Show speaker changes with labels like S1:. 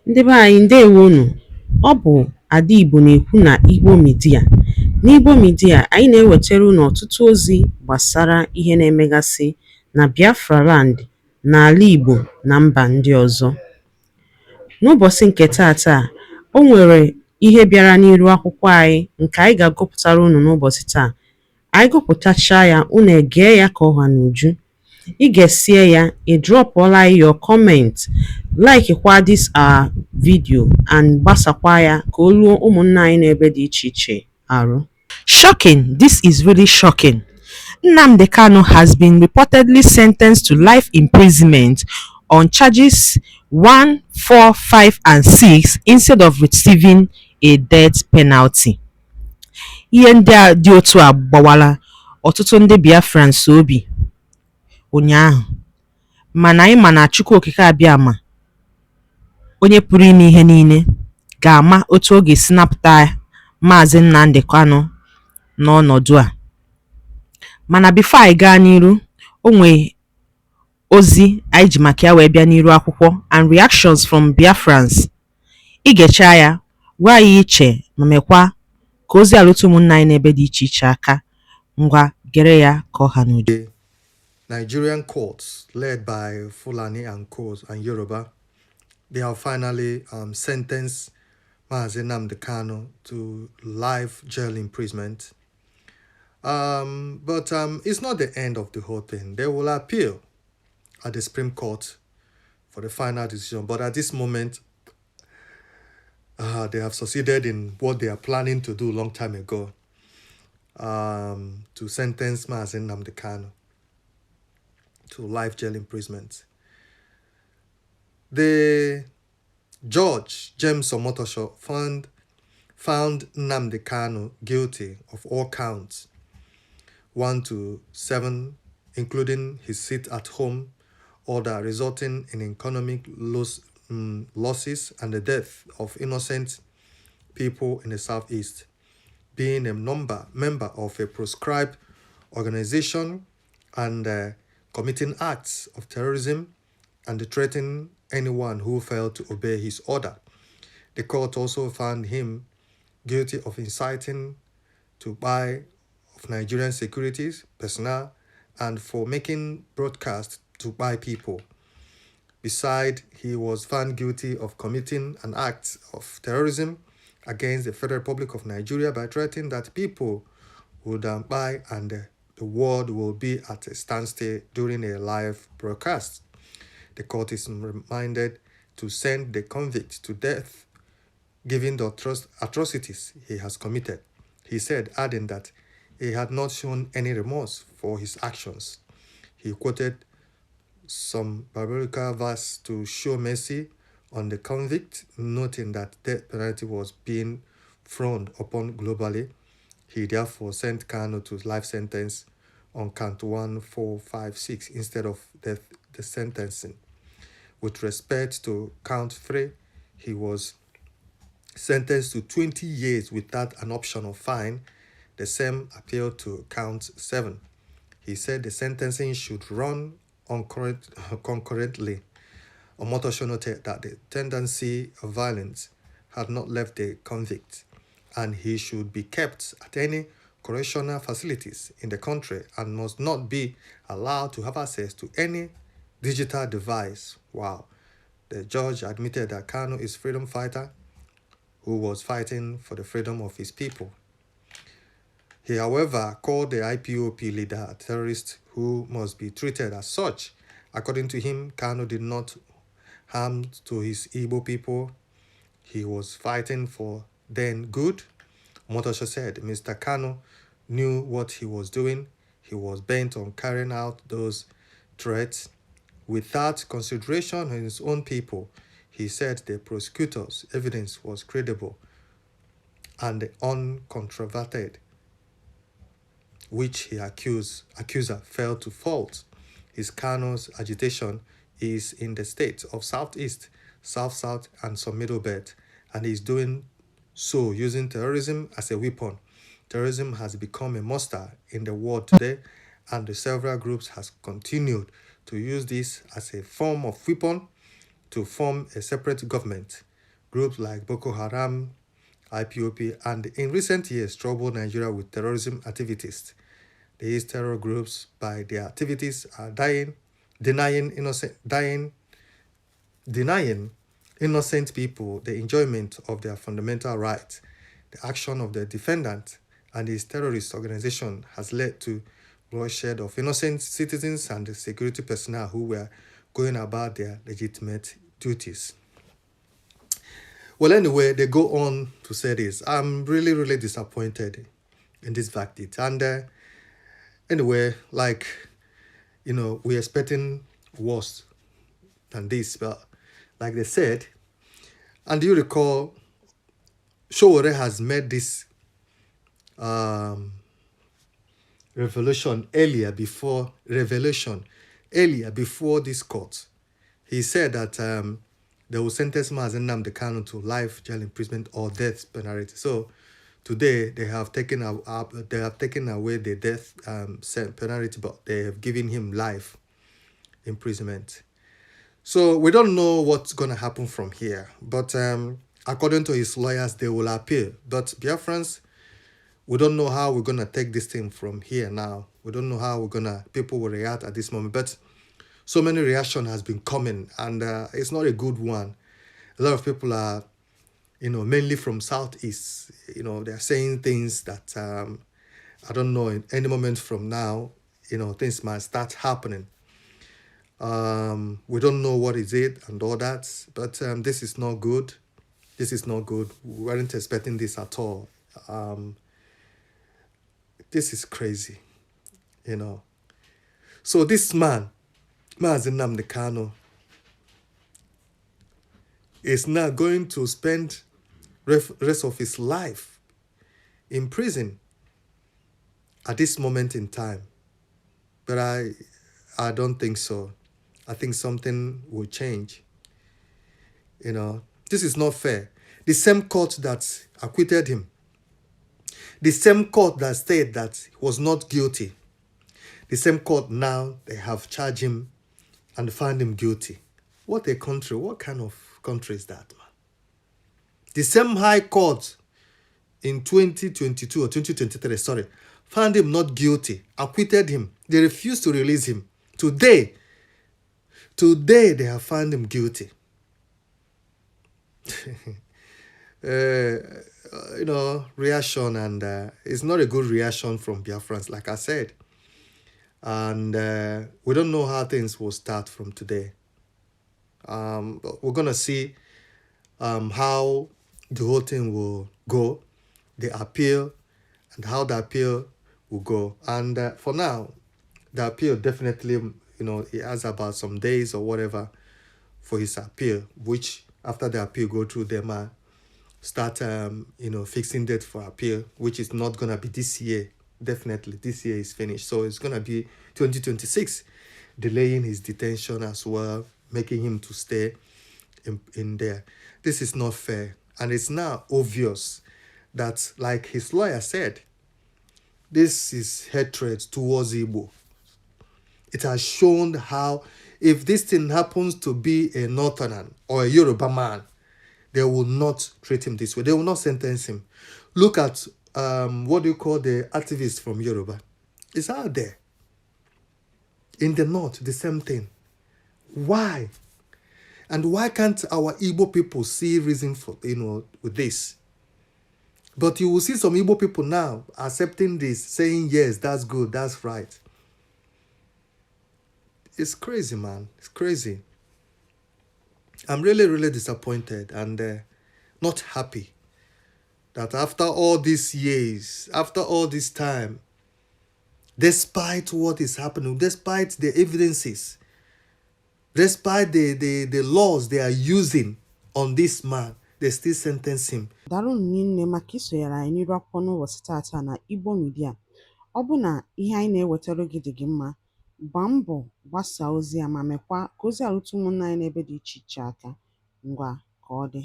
S1: Ndị be anyị ndewonu. Ọ bụ Ada Igbo na-ekwu na Igbo Media. N'Igbo Media, anyị na-ewetara unu ọtụtụ ozi gbasara ihe na-emegasị na Biafra Land, n'ala Igbo na mba ndị ọzọ. N'ụbọchị nke taata, o nwere ihe bịara n'iru akwụkwọ anyị nke anyị ga-agụpụtara unu n'ụbọchị taa. Anyị gụpụtachaa ya, unu egee ya ka ọha n'uju. Ị ga-esie ya, ị drọpụọla your comment, like kwa this our video and gbasakwa ya ka o ruo ụmụnna anyị n'ebe dị iche iche arụ. Shocking! This is really shocking. Nnamdi Kanu has been reportedly sentenced to life imprisonment on charges 1, 4, 5 and 6 instead of receiving a death penalty. Ihe ndị a dị otu a gbawara ọtụtụ ndị Biafrans obi ụnyaahụ, mana anyị ma na Chukwu okike abịama, onye pụrụ ime ihe niile, ga-ama otu ọ ga-esi napụta Maazị Nnamdi Kanu n'ọnọdụ a. Mana bifo anyị gaa n'iru, o nwee ozi anyị ji maka ya wee bịa n'iru akwụkwọ and reactions from Biafrans. Ị ga-echa ya, gwa anyị iche ma mekwa ka ozi alụtụ ụmụnna anyị n'ebe dị iche iche aka. Ngwa gere ya ka ọha n'uju.
S2: Nigerian courts led by Fulani and Kos and Yoruba, they have finally sentenced Maazị Nnamdi Kanu to life jail imprisonment. But it's not the end of the whole thing. They will appeal at the Supreme Court for the final decision. But at this moment, they have succeeded in what they are planning to do a long time ago, to sentence Maazị Nnamdi Kanu to life jail imprisonment. The judge, James Omotosho, found Nnamdi Kanu guilty of all counts 1 to 7, including his seat at home order resulting in economic losses and the death of innocent people in the southeast, being a member of a proscribed organization and committing acts of terrorism and threatening anyone who failed to obey his order. The court also found him guilty of inciting to buy of Nigerian securities personnel and for making broadcasts to buy people. Besides, he was found guilty of committing an act of terrorism against the Federal Republic of Nigeria by threatening that people would buy and the world will be at a standstill during a live broadcast. The court is reminded to send the convict to death, given the atrocities he has committed. He said, adding that he had not shown any remorse for his actions. He quoted some biblical verse to show mercy on the convict, noting that death penalty was being frowned upon globally. He therefore sent Kanu to life sentence on count 1, 4, 5, 6 instead of the sentencing. With respect to count 3, he was sentenced to 20 years without an option of fine. The same applied to count 7. He said the sentencing should run concurrently. Omotosho noted that the tendency of violence had not left the convict, and he should be kept at any correctional facilities in the country and must not be allowed to have access to any digital device. Wow. The judge admitted that Kanu is a freedom fighter who was fighting for the freedom of his people. He, however, called the IPOB leader a terrorist who must be treated as such. According to him, Kanu did not harm to his Igbo people. He was fighting for their good. Omotosho said Mr. Kanu knew what he was doing. He was bent on carrying out those threats without consideration of his own people. He said the prosecutor's evidence was credible and uncontroverted, which his accuser failed to fault. His Kanu's agitation is in the states of Southeast, South-South, and some Middle Belt, and he is doing so using terrorism as a weapon. Terrorism has become a monster in the world today, and the several groups has continued to use this as a form of weapon to form a separate government. groups like Boko Haram, IPOB, and in recent years troubled Nigeria with terrorism activities. These terror groups, by their activities, are denying innocent people the enjoyment of their fundamental rights. The action of the defendant and his terrorist organization has led to bloodshed of innocent citizens and the security personnel who were going about their legitimate duties. Well, anyway, they go on to say this. I'm really, really disappointed in this verdict. And anyway, like, we're expecting worse than this. But like they said, and do you recall, Showore has made this revelation earlier before this court. He said that they will sentence Mazi Nnamdi Kanu to life jail imprisonment or death penalty. So today they have taken away the death penalty, but they have given him life imprisonment. So we don't know what's going to happen from here. But according to his lawyers, they will appeal. But Biafrans, we don't know how we're going to take this thing from here now. We don't know how people will react at this moment. But so many reaction has been coming, and it's not a good one. A lot of people are, mainly from Southeast, they're saying things that I don't know, in any moment from now, things might start happening. We don't know what is it and all that, but this is not good. This is not good. We weren't expecting this at all. This is crazy, So this man, Mazi Nnamdi Kanu, is now going to spend rest of his life in prison at this moment in time. But I don't think so. I think something will change. This is not fair. The same court that acquitted him, the same court that said that he was not guilty, the same court now, they have charged him and found him guilty. What a country. What kind of country is that, man? The same high court in 2022 or 2023, found him not guilty, acquitted him. They refused to release him. Today, they have found him guilty. Reaction, and it's not a good reaction from Biafrans, like I said. And we don't know how things will start from today. But we're going to see how the whole thing will go, the appeal, and how the appeal will go. And for now, the appeal definitely, it has about some days or whatever for his appeal, which after the appeal go through, they might start, fixing date for appeal, which is not going to be this year. Definitely, this year is finished. So it's going to be 2026, delaying his detention as well, making him to stay in there. This is not fair. And it's now obvious that, like his lawyer said, this is hatred towards Igbo. It has shown how, if this thing happens to be a Northerner or a Yoruba man, they will not treat him this way. They will not sentence him. Look at what do you call the activists from Yoruba? It's out there. In the north, the same thing. Why? And why can't our Igbo people see reason for, with this? But you will see some Igbo people now accepting this, saying, yes, that's good, that's right. It's crazy, man. It's crazy. I'm really, really disappointed and not happy that after all these years, after all this time, despite what is happening, despite the evidences, despite the laws they are using on this man, they still sentence him.
S1: Daalụ nne maka isonyere anyị n'iru akwụkwọ n'ụbọchị tata na Igbo Media. Ọ bụ na ihe anyị na-ewetara gị dị gị mma, gbaa mbọ gbasaa ozi a ma mekwa ka ozi a rute ụmụnna anyị n'ebe dị iche iche aka. Ngwa ka ọ dị.